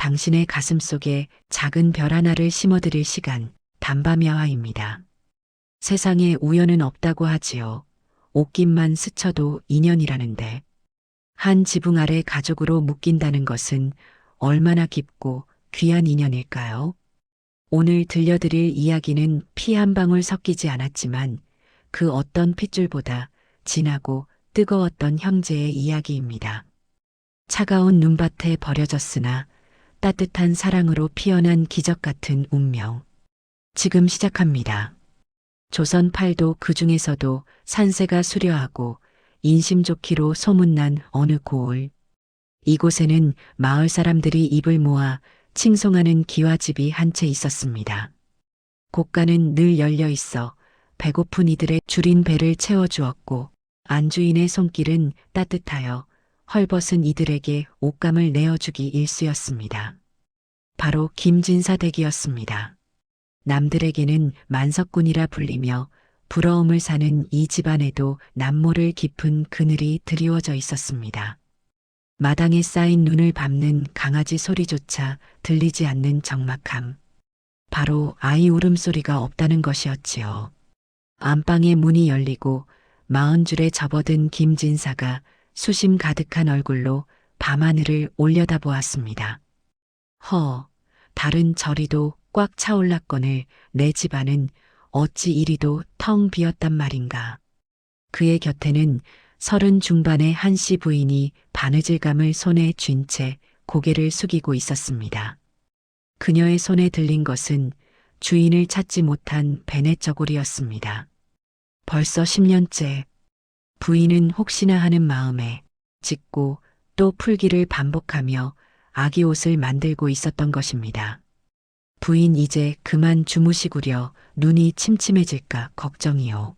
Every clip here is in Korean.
당신의 가슴 속에 작은 별 하나를 심어드릴 시간, 단밤야화입니다. 세상에 우연은 없다고 하지요. 옷깃만 스쳐도 인연이라는데. 한 지붕 아래 가족으로 묶인다는 것은 얼마나 깊고 귀한 인연일까요? 오늘 들려드릴 이야기는 피 한 방울 섞이지 않았지만 그 어떤 핏줄보다 진하고 뜨거웠던 형제의 이야기입니다. 차가운 눈밭에 버려졌으나 따뜻한 사랑으로 피어난 기적 같은 운명. 지금 시작합니다. 조선 팔도 그 중에서도 산세가 수려하고 인심 좋기로 소문난 어느 고을. 이곳에는 마을 사람들이 입을 모아 칭송하는 기와집이 한 채 있었습니다. 곳간은 늘 열려 있어 배고픈 이들의 줄인 배를 채워주었고 안주인의 손길은 따뜻하여 헐벗은 이들에게 옷감을 내어주기 일쑤였습니다. 바로 김진사 댁이었습니다. 남들에게는 만석군이라 불리며 부러움을 사는 이 집안에도 남모를 깊은 그늘이 드리워져 있었습니다. 마당에 쌓인 눈을 밟는 강아지 소리조차 들리지 않는 적막함. 바로 아이 울음소리가 없다는 것이었지요. 안방의 문이 열리고 40줄에 접어든 김진사가 수심 가득한 얼굴로 밤하늘을 올려다보았습니다. 달은 저리도 꽉 차올랐거늘 내 집안은 어찌 이리도 텅 비었단 말인가. 그의 곁에는 30 중반의 한씨 부인이 바느질감을 손에 쥔 채 고개를 숙이고 있었습니다. 그녀의 손에 들린 것은 주인을 찾지 못한 베네저고리였습니다. 벌써 10년째 부인은 혹시나 하는 마음에 찢고 또 풀기를 반복하며 아기 옷을 만들고 있었던 것입니다. 부인 이제 그만 주무시구려. 눈이 침침해질까 걱정이요.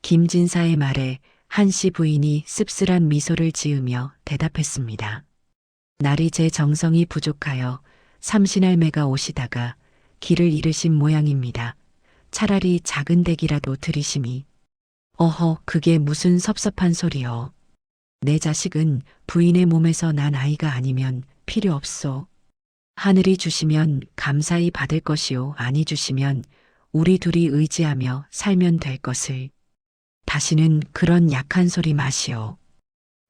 김진사의 말에 한씨 부인이 씁쓸한 미소를 지으며 대답했습니다. 날이 제 정성이 부족하여 삼신할매가 오시다가 길을 잃으신 모양입니다. 차라리 작은 댁이라도 들이심이. 그게 무슨 섭섭한 소리여. 내 자식은 부인의 몸에서 난 아이가 아니면 필요 없소. 하늘이 주시면 감사히 받을 것이요, 아니 주시면 우리 둘이 의지하며 살면 될 것을. 다시는 그런 약한 소리 마시오.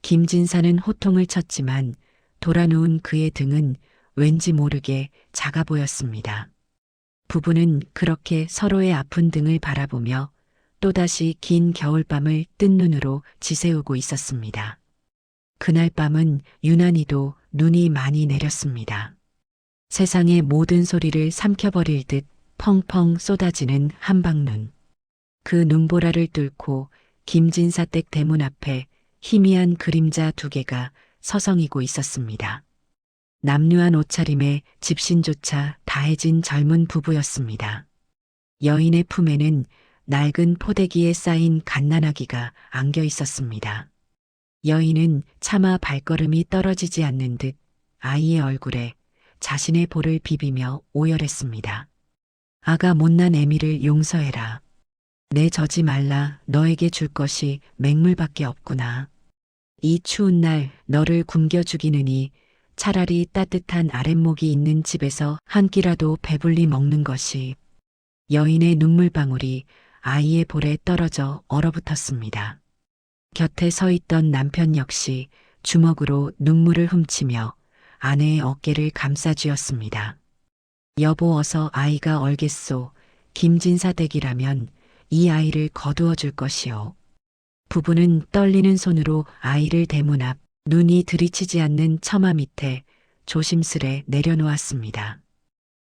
김진사는 호통을 쳤지만 돌아누운 그의 등은 왠지 모르게 작아 보였습니다. 부부는 그렇게 서로의 아픈 등을 바라보며 또다시 긴 겨울밤을 뜬 눈으로 지새우고 있었습니다. 그날 밤은 유난히도 눈이 많이 내렸습니다. 세상의 모든 소리를 삼켜버릴 듯 펑펑 쏟아지는 한방눈. 그 눈보라를 뚫고 김진사 댁 대문 앞에 희미한 그림자 2개가 서성이고 있었습니다. 남루한 옷차림에 집신조차 다해진 젊은 부부였습니다. 여인의 품에는 낡은 포대기에 쌓인 갓난아기가 안겨 있었습니다. 여인은 차마 발걸음이 떨어지지 않는 듯 아이의 얼굴에 자신의 볼을 비비며 오열했습니다. 아가 못난 애미를 용서해라. 내저지 말라. 너에게 줄 것이 맹물밖에 없구나. 이 추운 날 너를 굶겨 죽이느니 차라리 따뜻한 아랫목이 있는 집에서 한 끼라도 배불리 먹는 것이. 여인의 눈물방울이 아이의 볼에 떨어져 얼어붙었습니다. 곁에 서 있던 남편 역시 주먹으로 눈물을 훔치며 아내의 어깨를 감싸쥐었습니다. 여보, 어서 아이가 얼겠소. 김진사 댁이라면 이 아이를 거두어 줄 것이오. 부부는 떨리는 손으로 아이를 대문 앞 눈이 들이치지 않는 처마 밑에 조심스레 내려놓았습니다.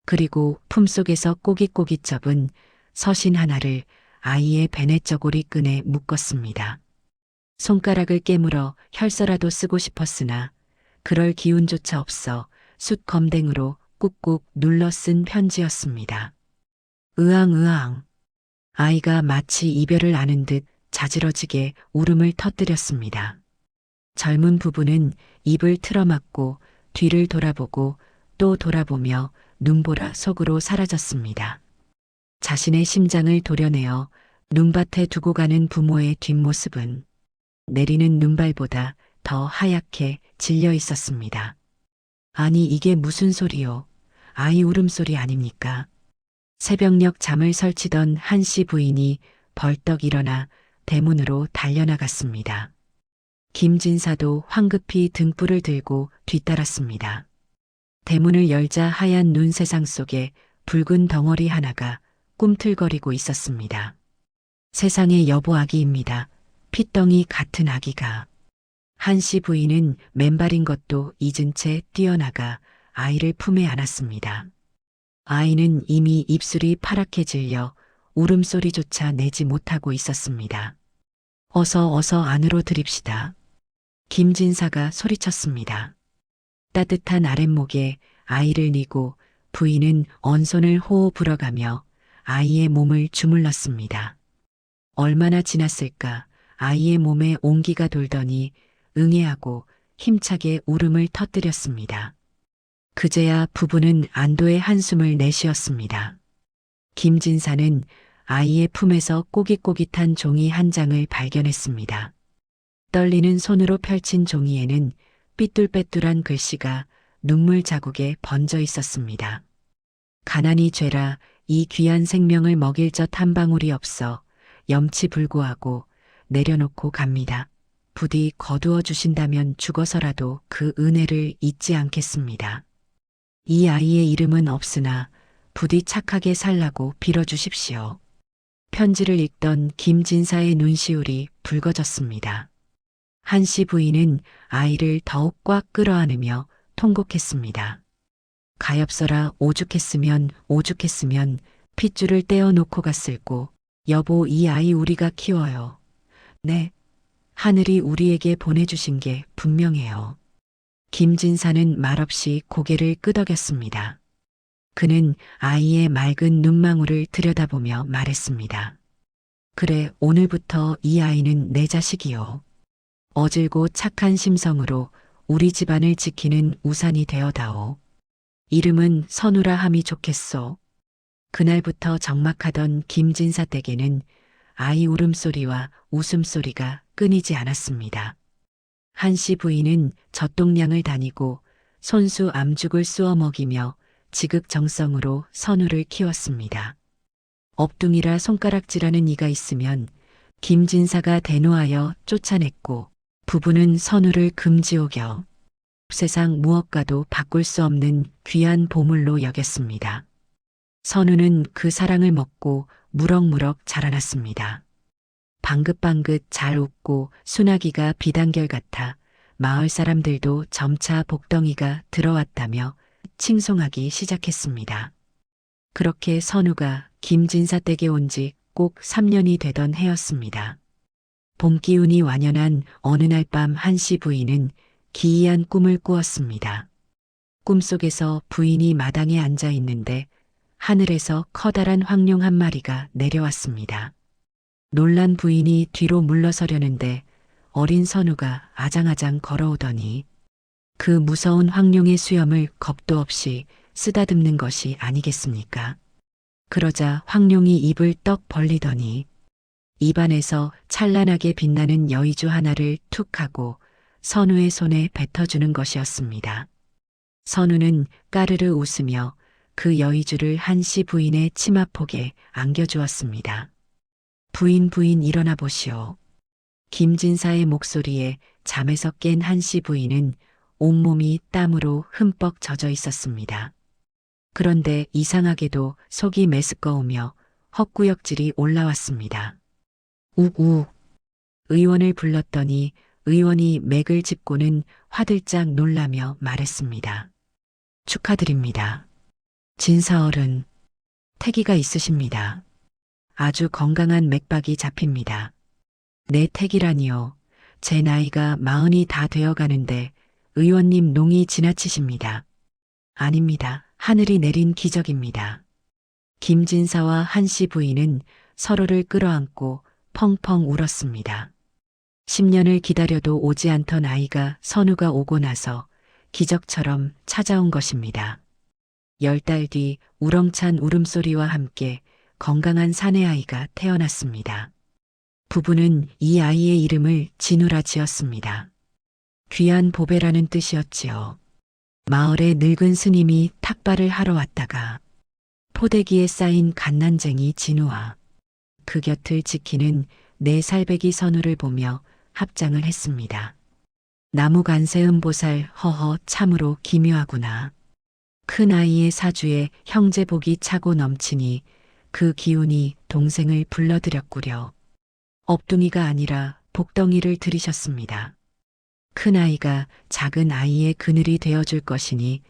그리고 품속에서 꼬깃꼬깃 접은 서신 하나를 아이의 베네저고리 끈에 묶었습니다. 손가락을 깨물어 혈서라도 쓰고 싶었으나 그럴 기운조차 없어 숯검댕으로 꾹꾹 눌러 쓴 편지였습니다. 으앙으앙. 아이가 마치 이별을 아는 듯 자지러지게 울음을 터뜨렸습니다. 젊은 부부는 입을 틀어막고 뒤를 돌아보고 또 돌아보며 눈보라 속으로 사라졌습니다. 자신의 심장을 도려내어 눈밭에 두고 가는 부모의 뒷모습은 내리는 눈발보다 더 하얗게 질려 있었습니다. 아니 이게 무슨 소리요? 아이 울음소리 아닙니까? 새벽녘 잠을 설치던 한씨 부인이 벌떡 일어나 대문으로 달려나갔습니다. 김진사도 황급히 등불을 들고 뒤따랐습니다. 대문을 열자 하얀 눈 세상 속에 붉은 덩어리 하나가 꿈틀거리고 있었습니다. 세상의 여보 아기입니다. 핏덩이 같은 아기가. 한씨 부인은 맨발인 것도 잊은 채 뛰어나가 아이를 품에 안았습니다. 아이는 이미 입술이 파랗게 질려 울음소리조차 내지 못하고 있었습니다. 어서 안으로 들입시다. 김진사가 소리쳤습니다. 따뜻한 아랫목에 아이를 뉘고 부인은 언손을 호호 불어가며 아이의 몸을 주물렀습니다. 얼마나 지났을까 아이의 몸에 온기가 돌더니 응애하고 힘차게 울음을 터뜨렸습니다. 그제야 부부는 안도의 한숨을 내쉬었습니다. 김진사는 아이의 품에서 꼬깃꼬깃한 종이 한 장을 발견했습니다. 떨리는 손으로 펼친 종이에는 삐뚤빼뚤한 글씨가 눈물 자국에 번져 있었습니다. 가난이 죄라 이 귀한 생명을 먹일 것 한 방울이 없어 염치불구하고 내려놓고 갑니다. 부디 거두어 주신다면 죽어서라도 그 은혜를 잊지 않겠습니다. 이 아이의 이름은 없으나 부디 착하게 살라고 빌어주십시오. 편지를 읽던 김진사의 눈시울이 붉어졌습니다. 한씨 부인은 아이를 더욱 꽉 끌어안으며 통곡했습니다. 가엾어라 오죽했으면 핏줄을 떼어놓고 갔을꼬. 여보 이 아이 우리가 키워요. 네. 하늘이 우리에게 보내주신 게 분명해요. 김진사는 말없이 고개를 끄덕였습니다. 그는 아이의 맑은 눈망울을 들여다보며 말했습니다. 그래, 오늘부터 이 아이는 내 자식이요. 어질고 착한 심성으로 우리 집안을 지키는 우산이 되어다오. 이름은 선우라 함이 좋겠소. 그날부터 적막하던 김진사 댁에는 아이 울음소리와 웃음소리가 끊이지 않았습니다. 한씨 부인은 젖동량을 다니고 손수 암죽을 쑤어 먹이며 지극정성으로 선우를 키웠습니다. 업둥이라 손가락질하는 이가 있으면 김진사가 대노하여 쫓아냈고 부부는 선우를 금지옥여 세상 무엇과도 바꿀 수 없는 귀한 보물로 여겼습니다. 선우는 그 사랑을 먹고 무럭무럭 자라났습니다. 방긋방긋 잘 웃고 순하기가 비단결 같아 마을 사람들도 점차 복덩이가 들어왔다며 칭송하기 시작했습니다. 그렇게 선우가 김진사 댁에 온 지 꼭 3년이 되던 해였습니다. 봄 기운이 완연한 어느 날 밤 한씨 부인은 기이한 꿈을 꾸었습니다. 꿈속에서 부인이 마당에 앉아 있는데 하늘에서 커다란 황룡 한 마리가 내려왔습니다. 놀란 부인이 뒤로 물러서려는데 어린 선우가 아장아장 걸어오더니 그 무서운 황룡의 수염을 겁도 없이 쓰다듬는 것이 아니겠습니까? 그러자 황룡이 입을 떡 벌리더니 입안에서 찬란하게 빛나는 여의주 하나를 툭 하고 선우의 손에 뱉어주는 것이었습니다. 선우는 까르르 웃으며 그 여의주를 한씨 부인의 치마폭에 안겨주었습니다. 부인 일어나 보시오. 김진사의 목소리에 잠에서 깬 한씨 부인은 온몸이 땀으로 흠뻑 젖어 있었습니다. 그런데 이상하게도 속이 메스꺼우며 헛구역질이 올라왔습니다. 욱욱. 의원을 불렀더니 의원이 맥을 짚고는 화들짝 놀라며 말했습니다. 축하드립니다. 진사어른, 태기가 있으십니다. 아주 건강한 맥박이 잡힙니다. 내 태기라니요. 제 나이가 40이 다 되어가는데 의원님 농이 지나치십니다. 아닙니다. 하늘이 내린 기적입니다. 김진사와 한씨 부인은 서로를 끌어안고 펑펑 울었습니다. 10년을 기다려도 오지 않던 아이가 선우가 오고 나서 기적처럼 찾아온 것입니다. 10달 뒤 우렁찬 울음소리와 함께 건강한 사내아이가 태어났습니다. 부부는 이 아이의 이름을 진우라 지었습니다. 귀한 보배라는 뜻이었지요. 마을에 늙은 스님이 탁발을 하러 왔다가 포대기에 쌓인 갓난쟁이 진우와 그 곁을 지키는 4살배기 선우를 보며 합장을 했습니다. 나무 간세음 보살 허허 참으로 기묘하구나. 큰 아이의 사주에 형제복이 차고 넘치니 그 기운이 동생을 불러들였구려. 업둥이가 아니라 복덩이를 들이셨습니다. 큰 아이가 작은 아이의 그늘이 되어줄 것이니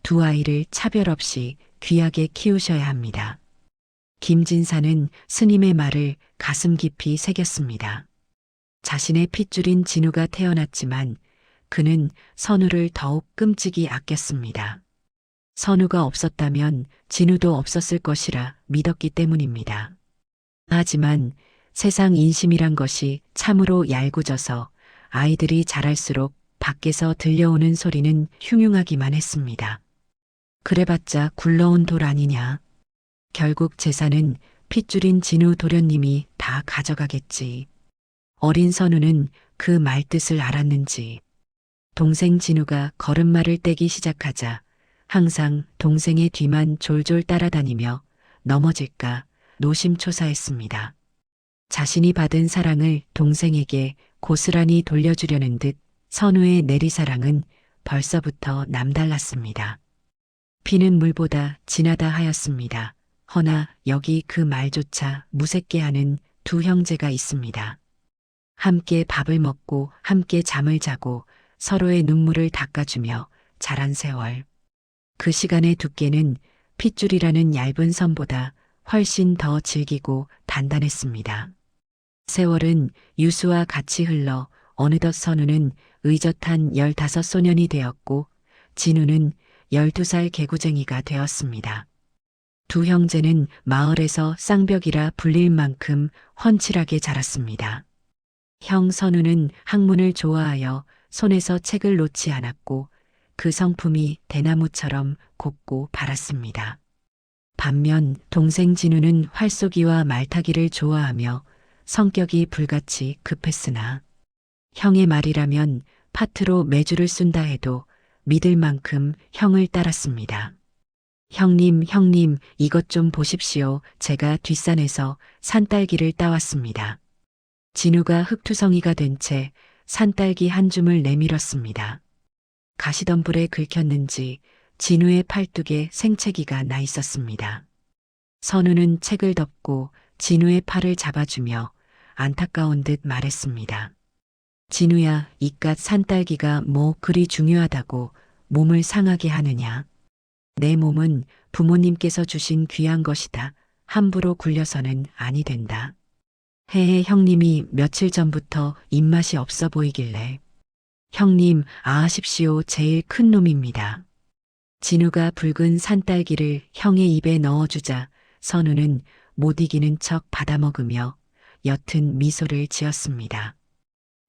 두 아이를 차별 없이 귀하게 키우셔야 합니다. 김진사는 스님의 말을 가슴 깊이 새겼습니다. 자신의 핏줄인 진우가 태어났지만 그는 선우를 더욱 끔찍이 아꼈습니다. 선우가 없었다면 진우도 없었을 것이라 믿었기 때문입니다. 하지만 세상 인심이란 것이 참으로 얄궂어서 아이들이 자랄수록 밖에서 들려오는 소리는 흉흉하기만 했습니다. 그래봤자 굴러온 돌 아니냐. 결국 재산은 핏줄인 진우 도련님이 다 가져가겠지. 어린 선우는 그 말뜻을 알았는지 동생 진우가 걸음마를 떼기 시작하자 항상 동생의 뒤만 졸졸 따라다니며 넘어질까 노심초사했습니다. 자신이 받은 사랑을 동생에게 고스란히 돌려주려는 듯 선우의 내리사랑은 벌써부터 남달랐습니다. 피는 물보다 진하다 하였습니다. 허나 여기 그 말조차 무색게 하는 두 형제가 있습니다. 함께 밥을 먹고 함께 잠을 자고 서로의 눈물을 닦아주며 자란 세월. 그 시간의 두께는 핏줄이라는 얇은 선보다 훨씬 더 질기고 단단했습니다. 세월은 유수와 같이 흘러 어느덧 선우는 의젓한 15소년이 되었고 진우는 12살 개구쟁이가 되었습니다. 두 형제는 마을에서 쌍벽이라 불릴 만큼 훤칠하게 자랐습니다. 형 선우는 학문을 좋아하여 손에서 책을 놓지 않았고 그 성품이 대나무처럼 곱고 바랐습니다. 반면 동생 진우는 활쏘기와 말타기를 좋아하며 성격이 불같이 급했으나 형의 말이라면 파트로 매주를 쓴다 해도 믿을 만큼 형을 따랐습니다. 형님, 이것 좀 보십시오. 제가 뒷산에서 산딸기를 따왔습니다. 진우가 흙투성이가 된 채 산딸기 한 줌을 내밀었습니다. 가시덤불에 긁혔는지 진우의 팔뚝에 생채기가 나 있었습니다. 선우는 책을 덮고 진우의 팔을 잡아주며 안타까운 듯 말했습니다. 진우야, 이깟 산딸기가 뭐 그리 중요하다고 몸을 상하게 하느냐. 내 몸은 부모님께서 주신 귀한 것이다. 함부로 굴려서는 아니 된다. 해해 형님이 며칠 전부터 입맛이 없어 보이길래. 형님, 아십시오. 제일 큰 놈입니다. 진우가 붉은 산딸기를 형의 입에 넣어주자 선우는 못 이기는 척 받아먹으며 옅은 미소를 지었습니다.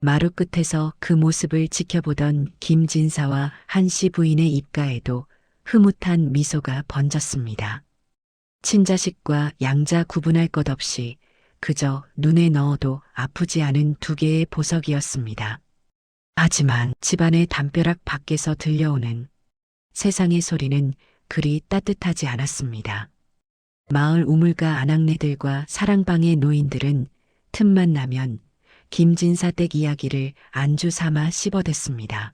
마루 끝에서 그 모습을 지켜보던 김진사와 한씨 부인의 입가에도 흐뭇한 미소가 번졌습니다. 친자식과 양자 구분할 것 없이 그저 눈에 넣어도 아프지 않은 두 개의 보석이었습니다. 하지만 집안의 담벼락 밖에서 들려오는 세상의 소리는 그리 따뜻하지 않았습니다. 마을 우물가 아낙네들과 사랑방의 노인들은 틈만 나면 김진사 댁 이야기를 안주 삼아 씹어댔습니다.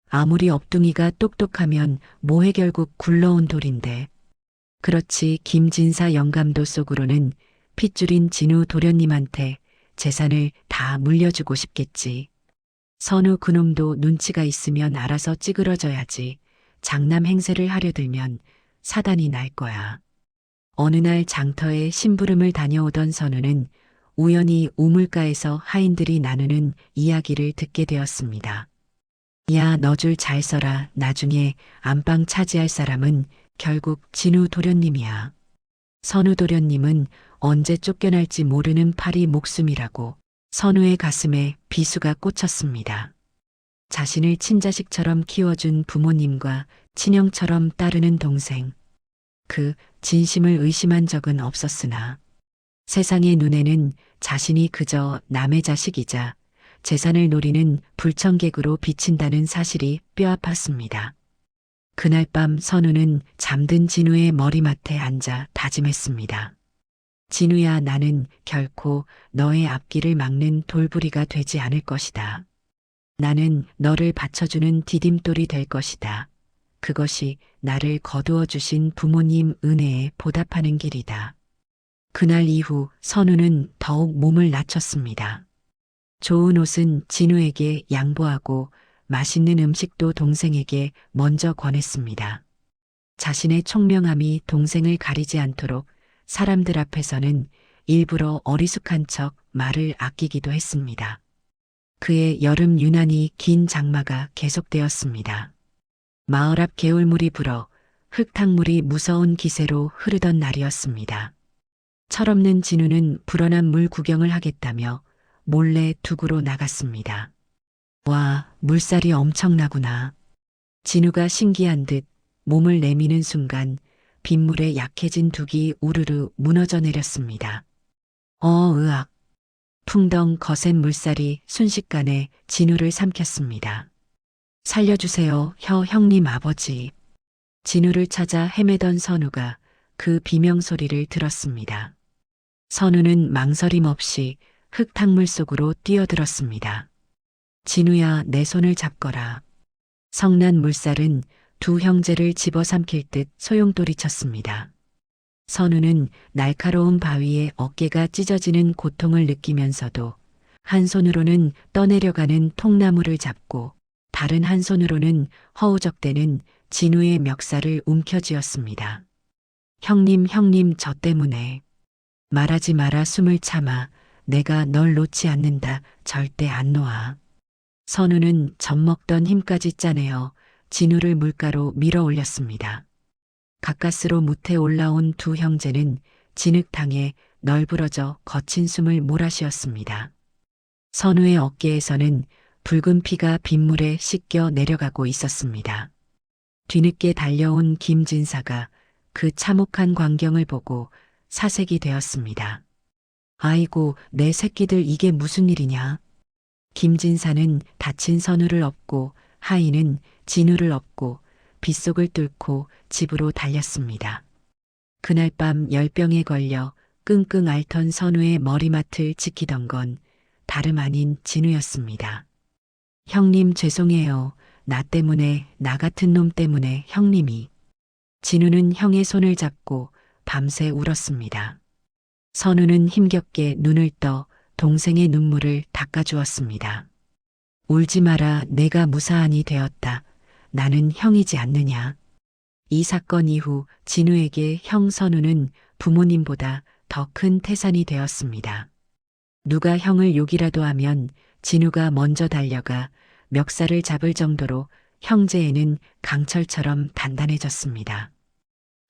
아무리 업둥이가 똑똑하면 뭐해 결국 굴러온 돌인데. 그렇지 김진사 영감도 속으로는 핏줄인 진우 도련님한테 재산을 다 물려주고 싶겠지. 선우 그놈도 눈치가 있으면 알아서 찌그러져야지. 장남 행세를 하려 들면 사단이 날 거야. 어느 날 장터에 심부름을 다녀오던 선우는 우연히 우물가에서 하인들이 나누는 이야기를 듣게 되었습니다. 야, 너 줄 잘 서라. 나중에 안방 차지할 사람은 결국 진우 도련님이야. 선우 도련님은 언제 쫓겨날지 모르는 파리 목숨이라고. 선우의 가슴에 비수가 꽂혔습니다. 자신을 친자식처럼 키워준 부모님과 친형처럼 따르는 동생. 그 진심을 의심한 적은 없었으나 세상의 눈에는 자신이 그저 남의 자식이자 재산을 노리는 불청객으로 비친다는 사실이 뼈아팠습니다. 그날 밤 선우는 잠든 진우의 머리맡에 앉아 다짐했습니다. 진우야, 나는 결코 너의 앞길을 막는 돌부리가 되지 않을 것이다. 나는 너를 받쳐주는 디딤돌이 될 것이다. 그것이 나를 거두어 주신 부모님 은혜에 보답하는 길이다. 그날 이후 선우는 더욱 몸을 낮췄습니다. 좋은 옷은 진우에게 양보하고 맛있는 음식도 동생에게 먼저 권했습니다. 자신의 총명함이 동생을 가리지 않도록 사람들 앞에서는 일부러 어리숙한 척 말을 아끼기도 했습니다. 그의 여름 유난히 긴 장마가 계속되었습니다. 마을 앞 개울물이 불어 흙탕물이 무서운 기세로 흐르던 날이었습니다. 철없는 진우는 불어난 물 구경을 하겠다며 몰래 둑으로 나갔습니다. 와, 물살이 엄청나구나. 진우가 신기한 듯 몸을 내미는 순간 빗물에 약해진 둑이 우르르 무너져 내렸습니다. 으악. 풍덩 거센 물살이 순식간에 진우를 삼켰습니다. 살려주세요, 형님 아버지. 진우를 찾아 헤매던 선우가 그 비명소리를 들었습니다. 선우는 망설임 없이 흙탕물 속으로 뛰어들었습니다. 진우야, 내 손을 잡거라. 성난 물살은 두 형제를 집어삼킬 듯 소용돌이쳤습니다. 선우는 날카로운 바위에 어깨가 찢어지는 고통을 느끼면서도 한 손으로는 떠내려가는 통나무를 잡고 다른 한 손으로는 허우적대는 진우의 멱살을 움켜쥐었습니다. 형님, 저 때문에. 말하지 마라, 숨을 참아. 내가 널 놓지 않는다. 절대 안 놓아. 선우는 젖먹던 힘까지 짜내어 진우를 물가로 밀어 올렸습니다. 가까스로 무태 올라온 두 형제는 진흙탕에 널브러져 거친 숨을 몰아쉬었습니다. 선우의 어깨에서는 붉은 피가 빗물에 씻겨 내려가고 있었습니다. 뒤늦게 달려온 김진사가 그 참혹한 광경을 보고 사색이 되었습니다. 아이고, 내 새끼들 이게 무슨 일이냐? 김진사는 다친 선우를 업고 하인은 진우를 업고 빗속을 뚫고 집으로 달렸습니다. 그날 밤 열병에 걸려 끙끙 앓던 선우의 머리맡을 지키던 건 다름 아닌 진우였습니다. 형님 죄송해요. 나 때문에, 나 같은 놈 때문에 형님이. 진우는 형의 손을 잡고 밤새 울었습니다. 선우는 힘겹게 눈을 떠 동생의 눈물을 닦아주었습니다. 울지 마라, 내가 무사한이 되었다. 나는 형이지 않느냐. 이 사건 이후 진우에게 형 선우는 부모님보다 더 큰 태산이 되었습니다. 누가 형을 욕이라도 하면 진우가 먼저 달려가 멱살을 잡을 정도로 형제애는 강철처럼 단단해졌습니다.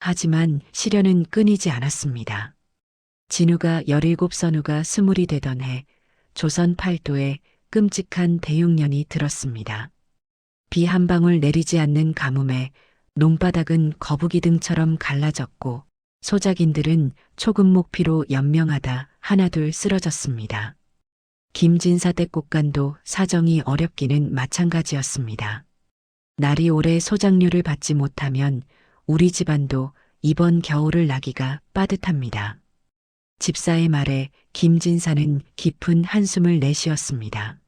하지만 시련은 끊이지 않았습니다. 진우가 17, 선우가 20이 되던 해 조선 팔도에 끔찍한 대흉년이 들었습니다. 비 한 방울 내리지 않는 가뭄에 논바닥은 거북이 등처럼 갈라졌고 소작인들은 초금목피로 연명하다 하나둘 쓰러졌습니다. 김진사 댁곡간도 사정이 어렵기는 마찬가지였습니다. 날이 오래 소작류를 받지 못하면 우리 집안도 이번 겨울을 나기가 빠듯합니다. 집사의 말에 김진사는 깊은 한숨을 내쉬었습니다.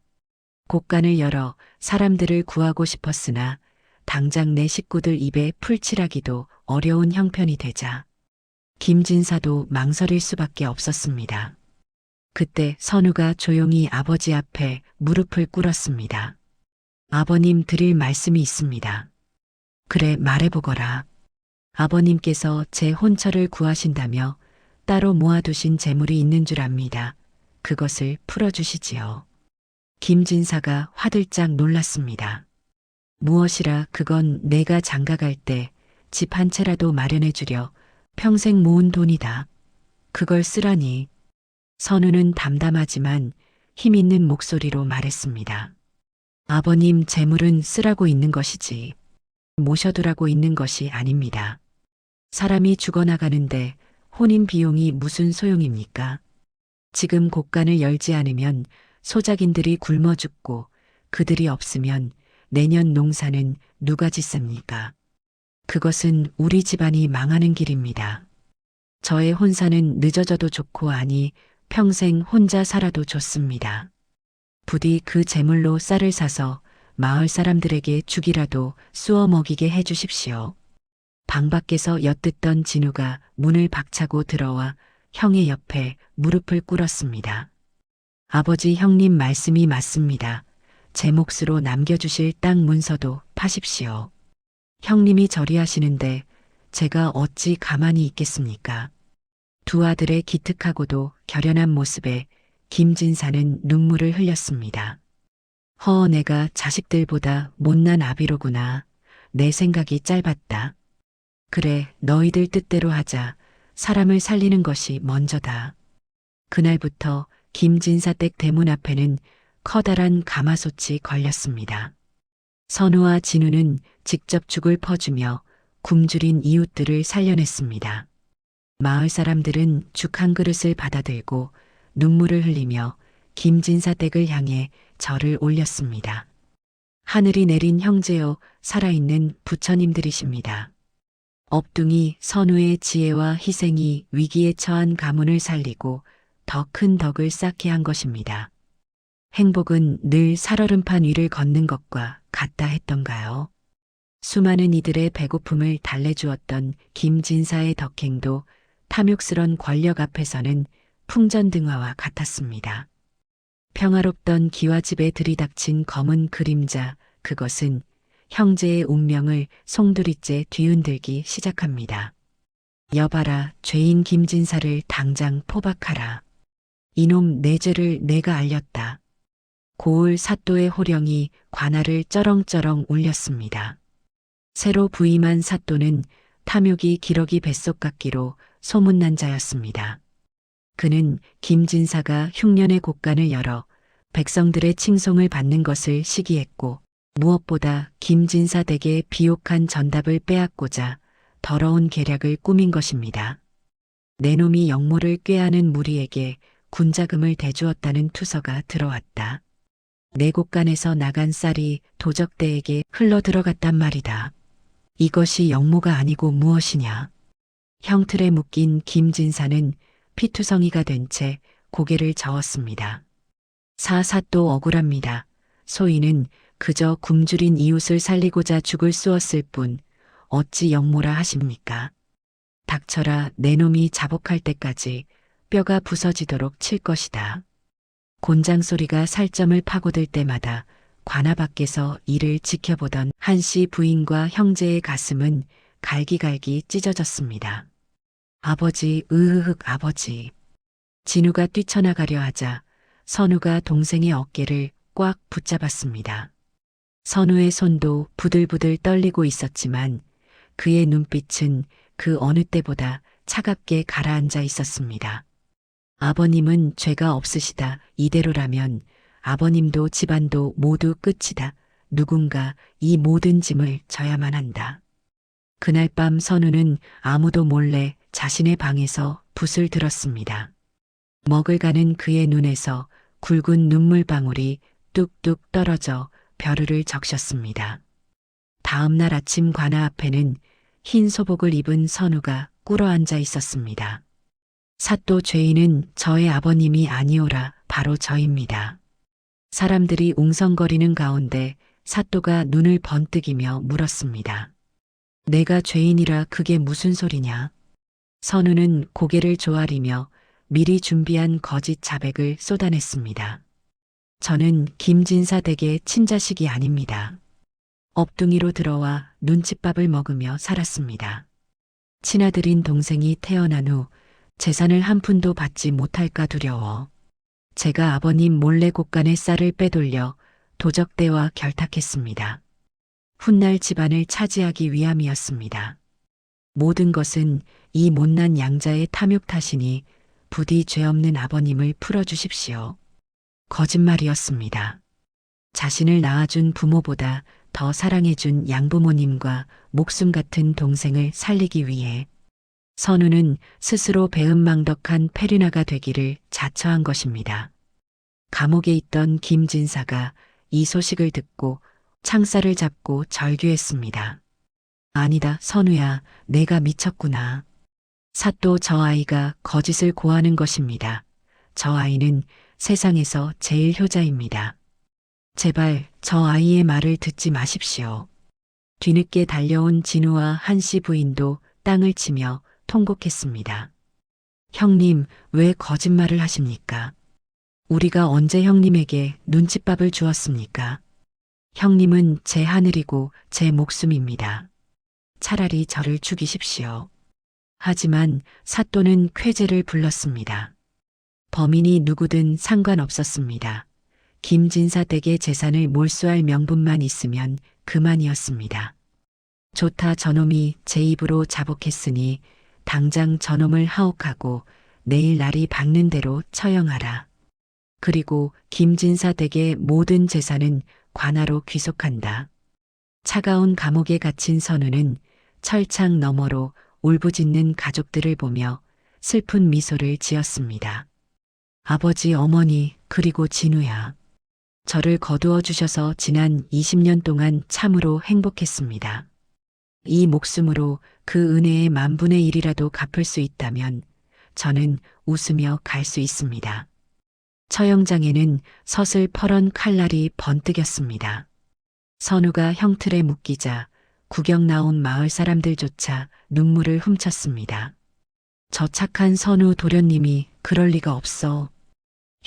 곡간을 열어 사람들을 구하고 싶었으나 당장 내 식구들 입에 풀칠하기도 어려운 형편이 되자 김진사도 망설일 수밖에 없었습니다. 그때 선우가 조용히 아버지 앞에 무릎을 꿇었습니다. 아버님 드릴 말씀이 있습니다. 그래, 말해보거라. 아버님께서 제 혼처를 구하신다며 따로 모아두신 재물이 있는 줄 압니다. 그것을 풀어주시지요. 김진사가 화들짝 놀랐습니다. 무엇이라, 그건 내가 장가갈 때 집 한 채라도 마련해 주려 평생 모은 돈이다. 그걸 쓰라니. 선우는 담담하지만 힘 있는 목소리로 말했습니다. 아버님, 재물은 쓰라고 있는 것이지 모셔두라고 있는 것이 아닙니다. 사람이 죽어나가는데 혼인 비용이 무슨 소용입니까? 지금 곡간을 열지 않으면 소작인들이 굶어 죽고 그들이 없으면 내년 농사는 누가 짓습니까? 그것은 우리 집안이 망하는 길입니다. 저의 혼사는 늦어져도 좋고 아니 평생 혼자 살아도 좋습니다. 부디 그 재물로 쌀을 사서 마을 사람들에게 죽이라도 쑤어 먹이게 해 주십시오. 방 밖에서 엿듣던 진우가 문을 박차고 들어와 형의 옆에 무릎을 꿇었습니다. 아버지 형님 말씀이 맞습니다. 제 몫으로 남겨주실 땅 문서도 파십시오. 형님이 저리 하시는데 제가 어찌 가만히 있겠습니까? 두 아들의 기특하고도 결연한 모습에 김진사는 눈물을 흘렸습니다. 내가 자식들보다 못난 아비로구나. 내 생각이 짧았다. 그래, 너희들 뜻대로 하자. 사람을 살리는 것이 먼저다. 그날부터 김진사 댁 대문 앞에는 커다란 가마솥이 걸렸습니다. 선우와 진우는 직접 죽을 퍼주며 굶주린 이웃들을 살려냈습니다. 마을 사람들은 죽 한 그릇을 받아들고 눈물을 흘리며 김진사 댁을 향해 절을 올렸습니다. 하늘이 내린 형제여 살아있는 부처님들이십니다. 업둥이 선우의 지혜와 희생이 위기에 처한 가문을 살리고 더 큰 덕을 쌓게 한 것입니다. 행복은 늘 살얼음판 위를 걷는 것과 같다 했던가요? 수많은 이들의 배고픔을 달래주었던 김진사의 덕행도 탐욕스런 권력 앞에서는 풍전등화와 같았습니다. 평화롭던 기와집에 들이닥친 검은 그림자, 그것은 형제의 운명을 송두리째 뒤흔들기 시작합니다. 여봐라, 죄인 김진사를 당장 포박하라. 이놈 내 죄를 내가 알렸다. 고을 사또의 호령이 관아를 쩌렁쩌렁 울렸습니다. 새로 부임한 사또는 탐욕이 기러기 뱃속 같기로 소문난 자였습니다. 그는 김진사가 흉년의 곳간을 열어 백성들의 칭송을 받는 것을 시기했고 무엇보다 김진사 댁의 비옥한 전답을 빼앗고자 더러운 계략을 꾸민 것입니다. 내 놈이 영모를 꾀하는 무리에게 군자금을 대주었다는 투서가 들어왔다. 내 곳간에서 나간 쌀이 도적대에게 흘러 들어갔단 말이다. 이것이 영모가 아니고 무엇이냐. 형틀에 묶인 김진사는 피투성이가 된 채 고개를 저었습니다. 사사또 억울합니다. 소인은 그저 굶주린 이웃을 살리고자 죽을 쑤었을 뿐 어찌 영모라 하십니까? 닥쳐라, 내 놈이 자복할 때까지 뼈가 부서지도록 칠 것이다. 곤장 소리가 살점을 파고들 때마다 관아 밖에서 이를 지켜보던 한씨 부인과 형제의 가슴은 갈기갈기 찢어졌습니다. 아버지, 아버지. 진우가 뛰쳐나가려 하자 선우가 동생의 어깨를 꽉 붙잡았습니다. 선우의 손도 부들부들 떨리고 있었지만 그의 눈빛은 그 어느 때보다 차갑게 가라앉아 있었습니다. 아버님은 죄가 없으시다. 이대로라면 아버님도 집안도 모두 끝이다. 누군가 이 모든 짐을 져야만 한다. 그날 밤 선우는 아무도 몰래 자신의 방에서 붓을 들었습니다. 먹을 가는 그의 눈에서 굵은 눈물방울이 뚝뚝 떨어져 벼르를 적셨습니다. 다음 날 아침 관아 앞에는 흰 소복을 입은 선우가 꿇어앉아 있었습니다. 사또 죄인은 저의 아버님이 아니오라, 바로 저입니다. 사람들이 웅성거리는 가운데 사또가 눈을 번뜩이며 물었습니다. 내가 죄인이라 그게 무슨 소리냐? 선우는 고개를 조아리며 미리 준비한 거짓 자백을 쏟아냈습니다. 저는 김진사 댁의 친자식이 아닙니다. 업둥이로 들어와 눈칫밥을 먹으며 살았습니다. 친아들인 동생이 태어난 후 재산을 한 푼도 받지 못할까 두려워 제가 아버님 몰래 곳간의 쌀을 빼돌려 도적대와 결탁했습니다. 훗날 집안을 차지하기 위함이었습니다. 모든 것은 이 못난 양자의 탐욕 탓이니 부디 죄 없는 아버님을 풀어주십시오. 거짓말이었습니다. 자신을 낳아준 부모보다 더 사랑해준 양부모님과 목숨 같은 동생을 살리기 위해 선우는 스스로 배은망덕한 페르나가 되기를 자처한 것입니다. 감옥에 있던 김진사가 이 소식을 듣고 창살을 잡고 절규했습니다. 아니다, 선우야, 내가 미쳤구나. 사또 저 아이가 거짓을 고하는 것입니다. 저 아이는 세상에서 제일 효자입니다. 제발 저 아이의 말을 듣지 마십시오. 뒤늦게 달려온 진우와 한씨 부인도 땅을 치며 통곡했습니다. 형님, 왜 거짓말을 하십니까? 우리가 언제 형님에게 눈칫밥을 주었습니까? 형님은 제 하늘이고 제 목숨입니다. 차라리 저를 죽이십시오. 하지만 사또는 쾌재를 불렀습니다. 범인이 누구든 상관없었습니다. 김진사 댁의 재산을 몰수할 명분만 있으면 그만이었습니다. 좋다, 저놈이 제 입으로 자복했으니 당장 저놈을 하옥하고 내일 날이 밝는 대로 처형하라. 그리고 김진사 댁의 모든 재산은 관하로 귀속한다. 차가운 감옥에 갇힌 선우는 철창 너머로 울부짖는 가족들을 보며 슬픈 미소를 지었습니다. 아버지, 어머니, 그리고 진우야. 저를 거두어 주셔서 지난 20년 동안 참으로 행복했습니다. 이 목숨으로 그 은혜의 10,000분의 1이라도 갚을 수 있다면 저는 웃으며 갈 수 있습니다. 처형장에는 서슬퍼런 칼날이 번뜩였습니다. 선우가 형틀에 묶이자 구경 나온 마을 사람들조차 눈물을 훔쳤습니다. 저 착한 선우 도련님이 그럴 리가 없어.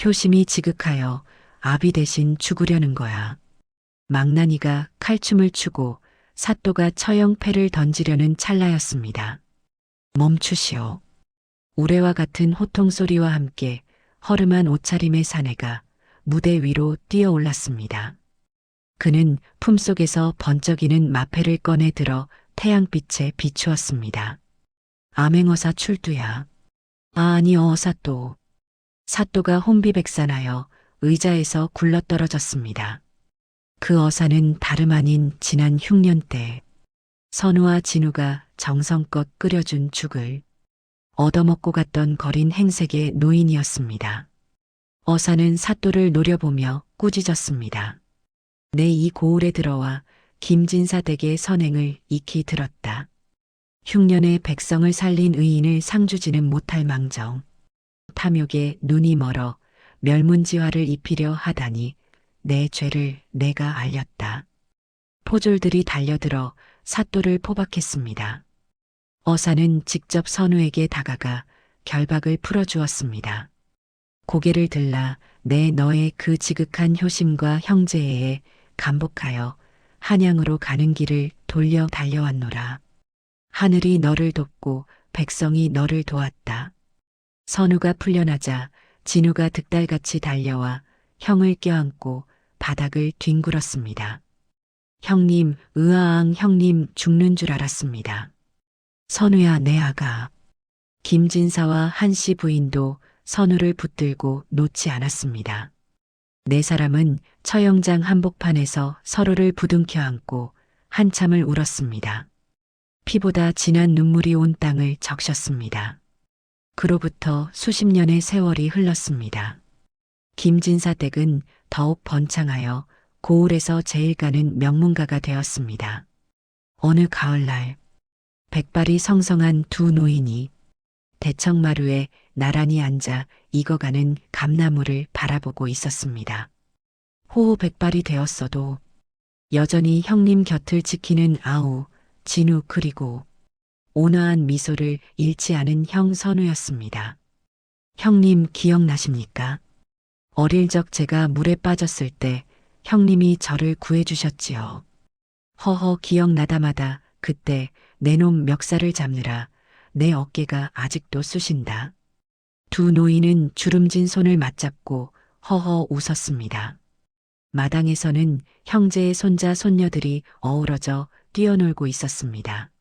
효심이 지극하여 아비 대신 죽으려는 거야. 망나니가 칼춤을 추고 사또가 처형패를 던지려는 찰나였습니다. 멈추시오. 우레와 같은 호통소리와 함께 허름한 옷차림의 사내가 무대 위로 뛰어올랐습니다. 그는 품속에서 번쩍이는 마패를 꺼내 들어 태양빛에 비추었습니다. 암행어사 출두야. 아니요, 사또. 사또가 혼비백산하여 의자에서 굴러떨어졌습니다. 그 어사는 다름 아닌 지난 흉년 때 선우와 진우가 정성껏 끓여준 죽을 얻어먹고 갔던 거린 행색의 노인이었습니다. 어사는 사또를 노려보며 꾸짖었습니다. 내 이 고을에 들어와 김진사 댁의 선행을 익히 들었다. 흉년에 백성을 살린 의인을 상주지는 못할 망정. 탐욕에 눈이 멀어 멸문지화를 입히려 하다니 내 죄를 내가 알렸다. 포졸들이 달려들어 사또를 포박했습니다. 어사는 직접 선우에게 다가가 결박을 풀어주었습니다. 고개를 들라 내 너의 그 지극한 효심과 형제애에 감복하여 한양으로 가는 길을 돌려 달려왔노라. 하늘이 너를 돕고 백성이 너를 도왔다. 선우가 풀려나자 진우가 득달같이 달려와 형을 껴안고 바닥을 뒹굴었습니다. 형님, 으아앙, 형님 죽는 줄 알았습니다. 선우야, 내 아가. 김진사와 한씨 부인도 선우를 붙들고 놓지 않았습니다. 네 사람은 처형장 한복판에서 서로를 부둥켜 안고 한참을 울었습니다. 피보다 진한 눈물이 온 땅을 적셨습니다. 그로부터 수십 년의 세월이 흘렀습니다. 김진사 댁은 더욱 번창하여 고을에서 제일 가는 명문가가 되었습니다. 어느 가을날 백발이 성성한 두 노인이 대청마루에 나란히 앉아 익어가는 감나무를 바라보고 있었습니다. 호호 백발이 되었어도 여전히 형님 곁을 지키는 아우, 진우 그리고 온화한 미소를 잃지 않은 형 선우였습니다. 형님 기억나십니까? 어릴 적 제가 물에 빠졌을 때 형님이 저를 구해주셨지요. 허허 기억나다마다 그때 내 놈 멱살을 잡느라 내 어깨가 아직도 쑤신다. 두 노인은 주름진 손을 맞잡고 허허 웃었습니다. 마당에서는 형제의 손자 손녀들이 어우러져 뛰어놀고 있었습니다.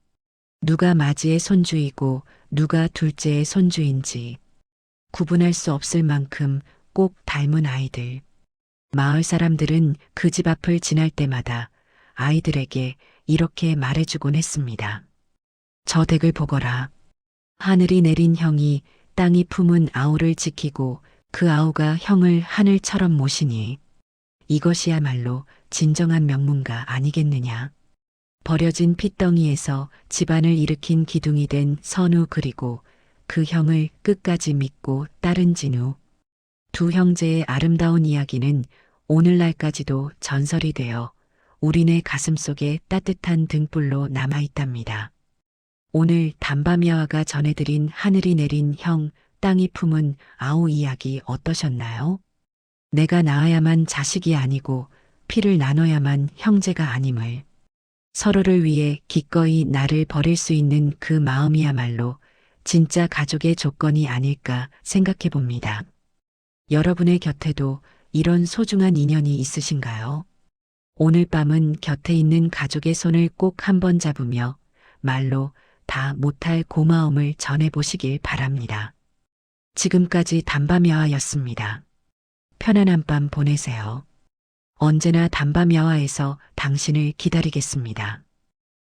누가 맞이의 손주이고 누가 둘째의 손주인지 구분할 수 없을 만큼 꼭 닮은 아이들. 마을 사람들은 그 집 앞을 지날 때마다 아이들에게 이렇게 말해주곤 했습니다. 저 댁을 보거라. 하늘이 내린 형이 땅이 품은 아우를 지키고 그 아우가 형을 하늘처럼 모시니 이것이야말로 진정한 명문가 아니겠느냐. 버려진 핏덩이에서 집안을 일으킨 기둥이 된 선우 그리고 그 형을 끝까지 믿고 따른 진우. 두 형제의 아름다운 이야기는 오늘날까지도 전설이 되어 우리네 가슴속에 따뜻한 등불로 남아있답니다. 오늘 단밤야화가 전해드린 하늘이 내린 형, 땅이 품은 아우 이야기 어떠셨나요? 내가 낳아야만 자식이 아니고 피를 나눠야만 형제가 아님을. 서로를 위해 기꺼이 나를 버릴 수 있는 그 마음이야말로 진짜 가족의 조건이 아닐까 생각해 봅니다. 여러분의 곁에도 이런 소중한 인연이 있으신가요? 오늘 밤은 곁에 있는 가족의 손을 꼭 한번 잡으며 말로 다 못할 고마움을 전해보시길 바랍니다. 지금까지 단밤야화였습니다. 편안한 밤 보내세요. 언제나 단밤야화에서 당신을 기다리겠습니다.